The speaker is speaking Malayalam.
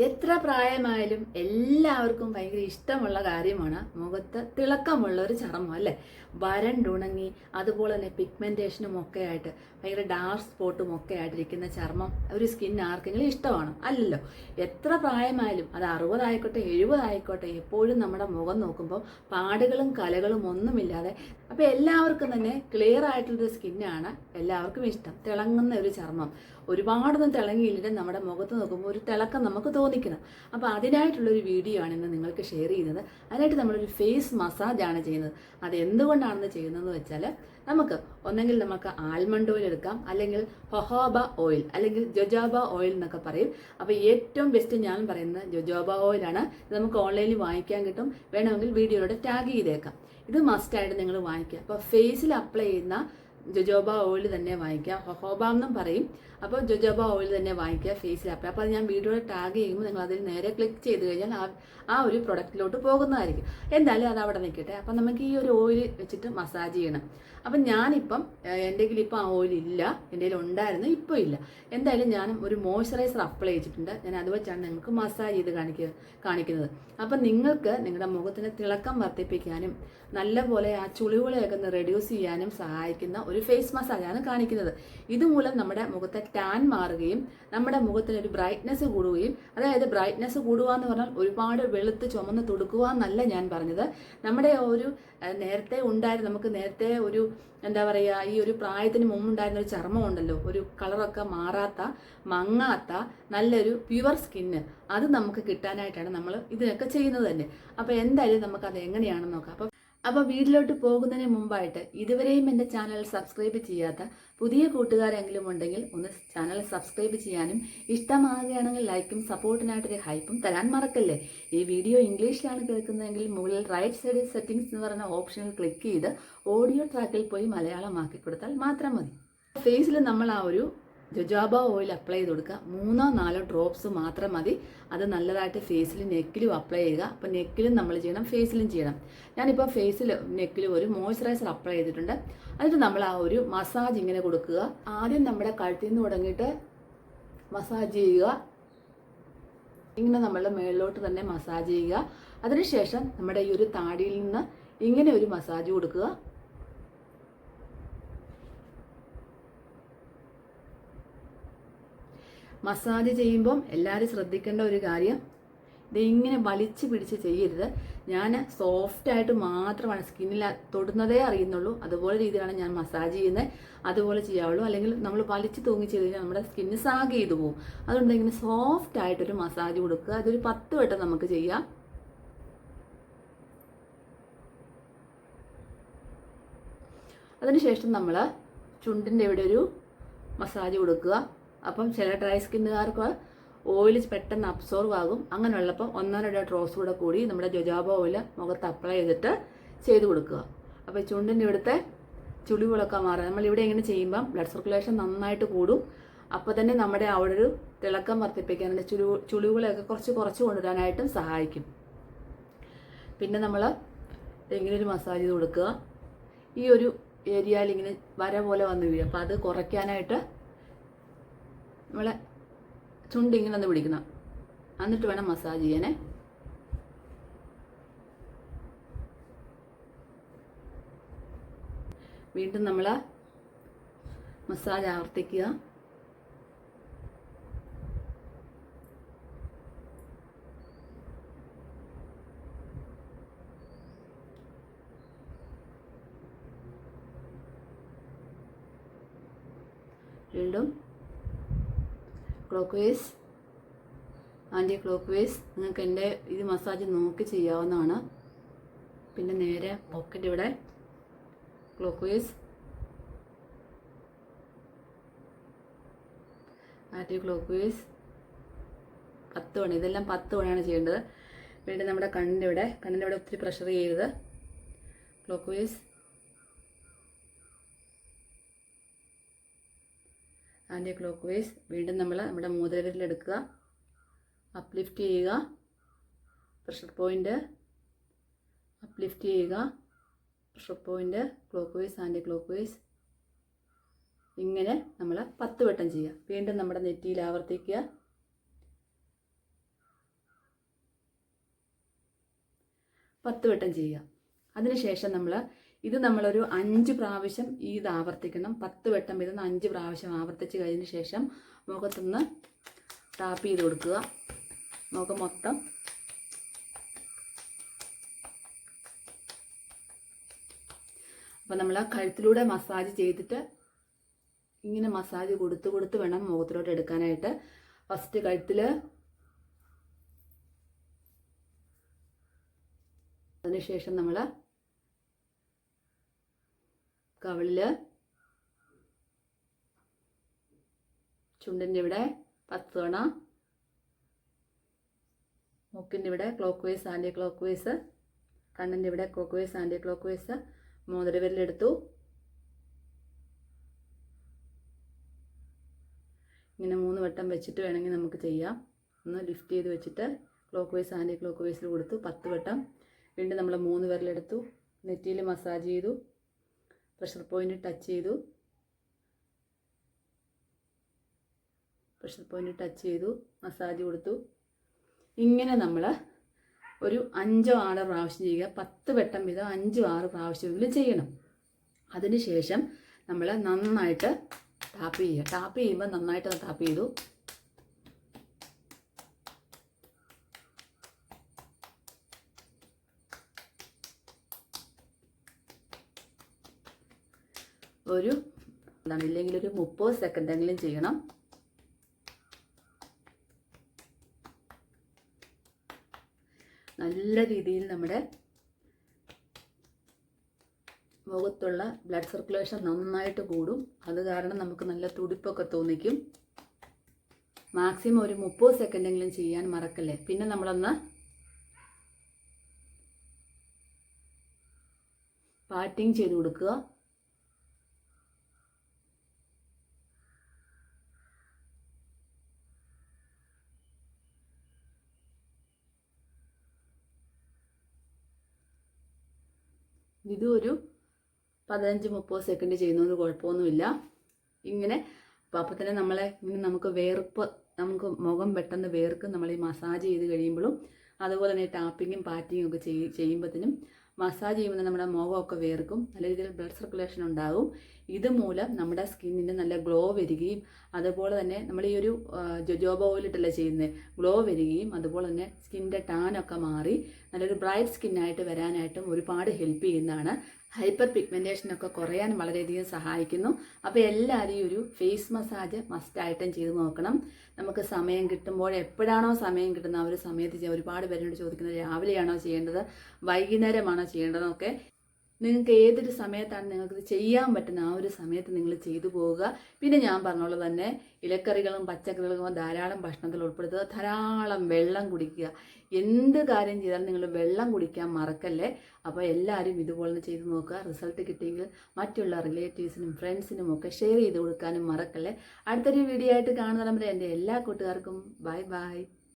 എത്ര പ്രായമായാലും എല്ലാവർക്കും ഭയങ്കര ഇഷ്ടമുള്ള കാര്യമാണ് മുഖത്ത് തിളക്കമുള്ള ഒരു ചർമ്മം അല്ലേ. വരണ്ടുണങ്ങി അതുപോലെ തന്നെ പിഗ്മെന്റേഷനും ഒക്കെ ആയിട്ട് ഭയങ്കര ഡാർക്ക് സ്പോട്ടും ഒക്കെ ആയിട്ടിരിക്കുന്ന ചർമ്മം ഒരു സ്കിൻ ആർക്കെങ്കിലും ഇഷ്ടമാണ് അല്ലല്ലോ. എത്ര പ്രായമായാലും അത് 60 ആയിക്കോട്ടെ 70 ആയിക്കോട്ടെ എപ്പോഴും നമ്മുടെ മുഖം നോക്കുമ്പോൾ പാടുകളും കലകളും ഒന്നുമില്ലാതെ അപ്പോൾ എല്ലാവർക്കും തന്നെ ക്ലിയർ ആയിട്ടുള്ളൊരു സ്കിന്നാണ് എല്ലാവർക്കും ഇഷ്ടം. തിളങ്ങുന്ന ഒരു ചർമ്മം ഒരുപാടൊന്നും തിളങ്ങിയില്ലെങ്കിൽ നമ്മുടെ മുഖത്ത് നോക്കുമ്പോൾ ഒരു തിളക്കം നമുക്ക് തോന്നിക്കണം. അപ്പോൾ അതിനായിട്ടുള്ളൊരു വീഡിയോ ആണ് ഇന്ന് നിങ്ങൾക്ക് ഷെയർ ചെയ്യുന്നത്. അതിനായിട്ട് നമ്മളൊരു ഫേസ് മസാജാണ് ചെയ്യുന്നത്. അത് എന്തുകൊണ്ടാണെന്ന് ചെയ്യുന്നതെന്ന് വെച്ചാൽ ഒന്നെങ്കിൽ നമുക്ക് ആൽമണ്ട് ഓയിൽ എടുക്കാം, അല്ലെങ്കിൽ ഹൊഹോബ ഓയിൽ, അല്ലെങ്കിൽ ജൊജോബ ഓയിൽ എന്നൊക്കെ പറയും. അപ്പോൾ ഏറ്റവും ബെസ്റ്റ് ഞാൻ പറയുന്നത് ജൊജോബ ഓയിലാണ്. ഇത് നമുക്ക് ഓൺലൈനിൽ വാങ്ങിക്കാൻ കിട്ടും. വേണമെങ്കിൽ വീഡിയോയിലൂടെ ടാഗ് ചെയ്തേക്കാം. ഇത് മസ്റ്റായിട്ട് നിങ്ങൾ വാങ്ങിക്കുക. അപ്പോൾ ഫേസിൽ അപ്ലൈ ചെയ്യുന്ന ജൊജോബ ഓയിൽ തന്നെ വാങ്ങിക്കുക. ഹൊഹോബ എന്നും പറയും. അപ്പോൾ ജൊജോബ ഓയിൽ തന്നെ വാങ്ങിക്കുക ഫേസിൽ അപ്ലൈ. അപ്പോൾ അത് ഞാൻ വീഡിയോയിൽ ടാഗ് ചെയ്യുമ്പോൾ നിങ്ങൾ അതിൽ നേരെ ക്ലിക്ക് ചെയ്ത് കഴിഞ്ഞാൽ ആ ഒരു പ്രൊഡക്റ്റിലോട്ട് പോകുന്നതായിരിക്കും. എന്തായാലും അത് അവിടെ നിൽക്കട്ടെ. അപ്പം നമുക്ക് ഈ ഒരു ഓയിൽ വെച്ചിട്ട് മസാജ് ചെയ്യണം. അപ്പം ഞാനിപ്പം എൻ്റെ കയ്യിൽ ഇപ്പം ആ ഓയിൽ ഇല്ല, എൻ്റെ കയ്യിൽ ഉണ്ടായിരുന്നു, ഇപ്പോൾ ഇല്ല. എന്തായാലും ഞാൻ ഒരു മോയ്സ്ചറൈസർ അപ്ലൈ ചെയ്തിട്ടുണ്ട്. ഞാൻ അത് വെച്ചാണ് നിങ്ങൾക്ക് മസാജ് ചെയ്ത് കാണിക്കുന്നത്. അപ്പം നിങ്ങൾക്ക് നിങ്ങളുടെ മുഖത്തിന് തിളക്കം വർദ്ധിപ്പിക്കാനും നല്ലപോലെ ആ ചുളിവുകളെയൊക്കെ ഒന്ന് റെഡ്യൂസ് ചെയ്യാനും സഹായിക്കുന്ന ഒരു ഫേസ് മസാജാണ് കാണിക്കുന്നത്. ഇതുമൂലം നമ്മുടെ മുഖത്തെ ടാൻ മാറുകയും നമ്മുടെ മുഖത്തിനൊരു ബ്രൈറ്റ്നെസ് കൂടുകയും, അതായത് ബ്രൈറ്റ്നെസ് കൂടുക എന്ന് പറഞ്ഞാൽ ഒരുപാട് വെളുത്ത് ചുമന്ന് തുടുക്കുക എന്നല്ല ഞാൻ പറഞ്ഞത്. നമ്മുടെ ഒരു നമുക്ക് നേരത്തെ ഒരു എന്താ പറയുക, ഈ ഒരു പ്രായത്തിന് മുമ്പുണ്ടായിരുന്ന ഒരു ചർമ്മം ഉണ്ടല്ലോ, ഒരു കളറൊക്കെ മാറാത്ത മങ്ങാത്ത നല്ലൊരു പ്യുവർ സ്കിന്ന്, അത് നമുക്ക് കിട്ടാനായിട്ടാണ് നമ്മൾ ഇതിനൊക്കെ ചെയ്യുന്നത് തന്നെ. അപ്പോൾ എന്തായാലും നമുക്കത് എങ്ങനെയാണെന്ന് നോക്കാം. അപ്പോൾ വീട്ടിലോട്ട് പോകുന്നതിന് മുമ്പായിട്ട് ഇതുവരെയും എൻ്റെ ചാനൽ സബ്സ്ക്രൈബ് ചെയ്യാത്ത പുതിയ കൂട്ടുകാരെങ്കിലും ഉണ്ടെങ്കിൽ ഒന്ന് ചാനൽ സബ്സ്ക്രൈബ് ചെയ്യാനും, ഇഷ്ടമാകുകയാണെങ്കിൽ ലൈക്കും സപ്പോർട്ടിനായിട്ടൊരു ഹൈപ്പും തരാൻ മറക്കല്ലേ. ഈ വീഡിയോ ഇംഗ്ലീഷിലാണ് കേൾക്കുന്നതെങ്കിൽ മുകളിൽ റൈറ്റ് സൈഡിൽ സെറ്റിംഗ്സ് എന്ന് പറയുന്ന ഓപ്ഷനിൽ ക്ലിക്ക് ചെയ്ത് ഓഡിയോ ട്രാക്കിൽ പോയി മലയാളമാക്കി കൊടുത്താൽ മാത്രം മതി. ഫേസിൽ നമ്മൾ ആ ഒരു ജൊജോബ ഓയിൽ അപ്ലൈ ചെയ്ത് കൊടുക്കുക. 3-4 ഡ്രോപ്സ് മാത്രം മതി. അത് നല്ലതായിട്ട് ഫേസിൽ നെക്കിലും അപ്ലൈ ചെയ്യുക. അപ്പോൾ നെക്കിലും നമ്മൾ ചെയ്യണം, ഫേസിലും ചെയ്യണം. ഞാനിപ്പോൾ നെക്കിലും ഒരു മോയ്സ്ചറൈസർ അപ്ലൈ ചെയ്തിട്ടുണ്ട്. എന്നിട്ട് നമ്മൾ ആ ഒരു മസാജ് ഇങ്ങനെ കൊടുക്കുക. ആദ്യം നമ്മുടെ കഴുത്തിൽ നിന്ന് തുടങ്ങിയിട്ട് മസാജ് ചെയ്യുക. ഇങ്ങനെ നമ്മളുടെ മേളിലോട്ട് തന്നെ മസാജ് ചെയ്യുക. അതിനുശേഷം നമ്മുടെ ഈ ഒരു താടിയിൽ നിന്ന് ഇങ്ങനെ ഒരു മസാജ് കൊടുക്കുക. മസാജ് ചെയ്യുമ്പം എല്ലാവരും ശ്രദ്ധിക്കേണ്ട ഒരു കാര്യം, ഇത് ഇങ്ങനെ വലിച്ചു പിടിച്ച് ചെയ്യരുത്. ഞാൻ സോഫ്റ്റായിട്ട് മാത്രമാണ് സ്കിന്നിൽ തൊടുന്നതേ അറിയുന്നുള്ളൂ. അതുപോലെ രീതിയിലാണ് ഞാൻ മസാജ് ചെയ്യുന്നത്. അതുപോലെ ചെയ്യാവുള്ളൂ. അല്ലെങ്കിൽ നമ്മൾ വലിച്ചു തൂങ്ങി ചെയ്ത് കഴിഞ്ഞാൽ നമ്മുടെ സ്കിന്ന് സാഗ് ചെയ്തു പോകും. അതുകൊണ്ട് ഇങ്ങനെ സോഫ്റ്റായിട്ടൊരു മസാജ് കൊടുക്കുക. അതൊരു 10 വട്ടം നമുക്ക് ചെയ്യാം. അതിനുശേഷം നമ്മൾ ചുണ്ടിൻ്റെ ഇവിടെ ഒരു മസാജ് കൊടുക്കുക. അപ്പം ചില ഡ്രൈ സ്കിന്നുകാർക്ക് ഓയിൽ പെട്ടെന്ന് അബ്സോർവ് ആകും. അങ്ങനെയുള്ളപ്പോൾ 1-2 ഡ്രോപ്സ് കൂടി നമ്മുടെ ജൊജോബ ഓയിൽ മുഖത്ത് അപ്ലൈ ചെയ്ത് കൊടുക്കുക. അപ്പോൾ ചുണ്ടിൻ്റെ ഇവിടുത്തെ ചുളിവുകളൊക്കെ മാറുക. നമ്മളിവിടെ ഇങ്ങനെ ചെയ്യുമ്പം ബ്ലഡ് സർക്കുലേഷൻ നന്നായിട്ട് കൂടും. അപ്പോൾ തന്നെ നമ്മുടെ അവിടെ ഒരു തിളക്കം വർദ്ധിപ്പിക്കാനുണ്ട്. ചുളിവുകളെയൊക്കെ കുറച്ച് കൊണ്ടുവരാനായിട്ടും സഹായിക്കും. പിന്നെ നമ്മൾ ഇങ്ങനെ ഒരു മസാജ് ചെയ്ത് കൊടുക്കുക. ഈ ഒരു ഏരിയയിൽ ഇങ്ങനെ വര പോലെ വന്ന് വീഴും. അപ്പോൾ അത് കുറയ്ക്കാനായിട്ട് നമ്മളെ ചുണ്ടിങ്ങനെ ഒന്ന് പിടിക്കണം. എന്നിട്ട് വേണം മസാജ് ചെയ്യാനേ. വീണ്ടും നമ്മൾ മസാജ് ആവർത്തിക്കുക. വീണ്ടും clockwise, anticlockwise. നിങ്ങൾക്ക് എൻ്റെ ഇത് മസാജ് നോക്കി ചെയ്യാവുന്നതാണ്. പിന്നെ നേരെ പോക്കറ്റ് ഇവിടെ clockwise, anticlockwise 10 തവണ. ഇതെല്ലാം 10 തവണയാണ് ചെയ്യേണ്ടത്. വീണ്ടും നമ്മുടെ കണ്ണിൻ്റെ ഇവിടെ ഒത്തിരി പ്രഷർ ചെയ്യരുത്. Clockwise, anticlockwise. വീണ്ടും നമ്മൾ നമ്മുടെ മോതിരവിരലെടുക്കുക, അപ്ലിഫ്റ്റ് ചെയ്യുക, പ്രഷർ പോയിൻ്റ് അപ്ലിഫ്റ്റ് ചെയ്യുക, pressure point clockwise, anticlockwise. ഇങ്ങനെ നമ്മൾ 10 വട്ടം ചെയ്യുക. വീണ്ടും നമ്മുടെ നെറ്റിയിൽ ആവർത്തിക്കുക. 10 വട്ടം ചെയ്യുക. അതിനുശേഷം നമ്മളൊരു 5 പ്രാവശ്യം ഇത് ആവർത്തിക്കണം. 10 വട്ടം വീതം 5 പ്രാവശ്യം ആവർത്തിച്ച് കഴിഞ്ഞ ശേഷം മുഖത്തൊന്ന് ടാപ്പ് ചെയ്ത് കൊടുക്കുക. മുഖം മൊത്തം അപ്പോൾ നമ്മൾ ആ കഴുത്തിലൂടെ മസാജ് ചെയ്തിട്ട് ഇങ്ങനെ മസാജ് കൊടുത്ത് വേണം മുഖത്തിലോട്ട് എടുക്കാനായിട്ട്. ഫസ്റ്റ് കഴുത്തിൽ, അതിനുശേഷം നമ്മൾ കവിളിൽ, ചുണ്ടിൻ്റെ ഇവിടെ 10 തവണ, മൂക്കിൻ്റെ ഇവിടെ clockwise anticlockwise, കണ്ണിൻ്റെ ഇവിടെ clockwise anticlockwise. മോതിരവിരലെടുത്തു, ഇങ്ങനെ 3 വട്ടം വെച്ചിട്ട് വേണമെങ്കിൽ നമുക്ക് ചെയ്യാം. ഒന്ന് ലിഫ്റ്റ് ചെയ്ത് വെച്ചിട്ട് ക്ലോക്ക് വൈസ് ആൻറ്റി ക്ലോക്ക് വൈസിൽ കൊടുത്തു 10 വട്ടം. വീണ്ടും നമ്മൾ 3 വിരലെടുത്തു, നെറ്റിയിൽ മസാജ് ചെയ്തു, പ്രഷർ പോയിന്റ് ടച്ച് ചെയ്തു, മസാജ് കൊടുത്തു. ഇങ്ങനെ നമ്മൾ ഒരു 5-6 പ്രാവശ്യം ചെയ്യുക. 10 വട്ടം വീതം 5-6 പ്രാവശ്യമെങ്കിലും ചെയ്യണം. അതിനുശേഷം നമ്മൾ നന്നായിട്ട് ടാപ്പ് ചെയ്യുക. ടാപ്പ് ചെയ്യുമ്പോൾ നന്നായിട്ട് ടാപ്പ് ചെയ്തു. ഇല്ലെങ്കിൽ ഒരു 30 സെക്കൻഡെങ്കിലും ചെയ്യണം. നല്ല രീതിയിൽ നമ്മുടെ മുഖത്തുള്ള ബ്ലഡ് സർക്കുലേഷൻ നന്നായിട്ട് കൂടും. അത് കാരണം നമുക്ക് നല്ല തുടിപ്പൊക്കെ തോന്നിക്കും. മാക്സിമം ഒരു 30 സെക്കൻഡെങ്കിലും ചെയ്യാൻ മറക്കല്ലേ. പിന്നെ നമ്മളൊന്ന് പാറ്റിങ് ചെയ്ത് കൊടുക്കുക. ഇതും ഒരു 15-30 സെക്കൻഡ് ചെയ്യുന്നത് കുഴപ്പമൊന്നുമില്ല. ഇങ്ങനെ അപ്പോൾ തന്നെ നമുക്ക് മുഖം പെട്ടെന്ന് വേർക്കും നമ്മൾ ഈ മസാജ് ചെയ്ത് കഴിയുമ്പോഴും. അതുപോലെ തന്നെ ടാപ്പിങ്ങും പാറ്റിങ്ങും ഒക്കെ ചെയ്യുമ്പോഴത്തേനും മസാജ് ചെയ്യുമ്പോൾ നമ്മുടെ മുഖമൊക്കെ വേർക്കും, നല്ല രീതിയിൽ ബ്ലഡ് സർക്കുലേഷൻ ഉണ്ടാകും. ഇതുമൂലം നമ്മുടെ സ്കിന്നിന് നല്ല ഗ്ലോ വരികയും, അതുപോലെ തന്നെ നമ്മൾ ഈ ഒരു ജോജോബ ഓയിലിട്ടല്ലേ ചെയ്യുന്നത്, ഗ്ലോ വരികയും, അതുപോലെ തന്നെ സ്കിന്നിൻ്റെ ടാനൊക്കെ മാറി നല്ലൊരു ബ്രൈറ്റ് സ്കിന്നായിട്ട് വരാനായിട്ടും ഒരുപാട് ഹെൽപ്പ് ചെയ്യുന്നതാണ്. ഹൈപ്പർ പിഗ്മെൻറ്റേഷനൊക്കെ കുറയാൻ വളരെയധികം സഹായിക്കുന്നു. അപ്പോൾ എല്ലാവരും ഒരു ഫേസ് മസാജ് മസ്റ്റായിട്ടും ചെയ്ത് നോക്കണം. നമുക്ക് സമയം കിട്ടുമ്പോൾ, എപ്പോഴാണോ സമയം കിട്ടുന്നത് ആ ഒരു സമയത്ത് ഒരുപാട് പേരോട് ചോദിക്കുന്നത് രാവിലെയാണോ ചെയ്യേണ്ടത്, വൈകുന്നേരമാണോ ചെയ്യേണ്ടതെന്നൊക്കെ. നിങ്ങൾക്ക് ഏതൊരു സമയത്താണ് നിങ്ങൾക്കിത് ചെയ്യാൻ പറ്റുന്ന ആ ഒരു സമയത്ത് നിങ്ങൾ ചെയ്തു പോവുക. പിന്നെ ഞാൻ പറഞ്ഞോളൂ തന്നെ ഇലക്കറികളും പച്ചക്കറികളും ധാരാളം ഭക്ഷണത്തിൽ ഉൾപ്പെടുത്തുക. ധാരാളം വെള്ളം കുടിക്കുക. എന്ത് കാര്യം ചെയ്താലും നിങ്ങൾ വെള്ളം കുടിക്കാൻ മറക്കല്ലേ. അപ്പോൾ എല്ലാവരും ഇതുപോലെ ചെയ്ത് നോക്കുക. റിസൾട്ട് കിട്ടിയെങ്കിൽ മറ്റുള്ള റിലേറ്റീവ്സിനും ഫ്രണ്ട്സിനും ഒക്കെ ഷെയർ ചെയ്ത് കൊടുക്കാനും മറക്കല്ലേ. അടുത്തൊരു വീഡിയോ ആയിട്ട് കാണുന്നവരെ എൻ്റെ എല്ലാ കൂട്ടുകാർക്കും ബൈ ബൈ.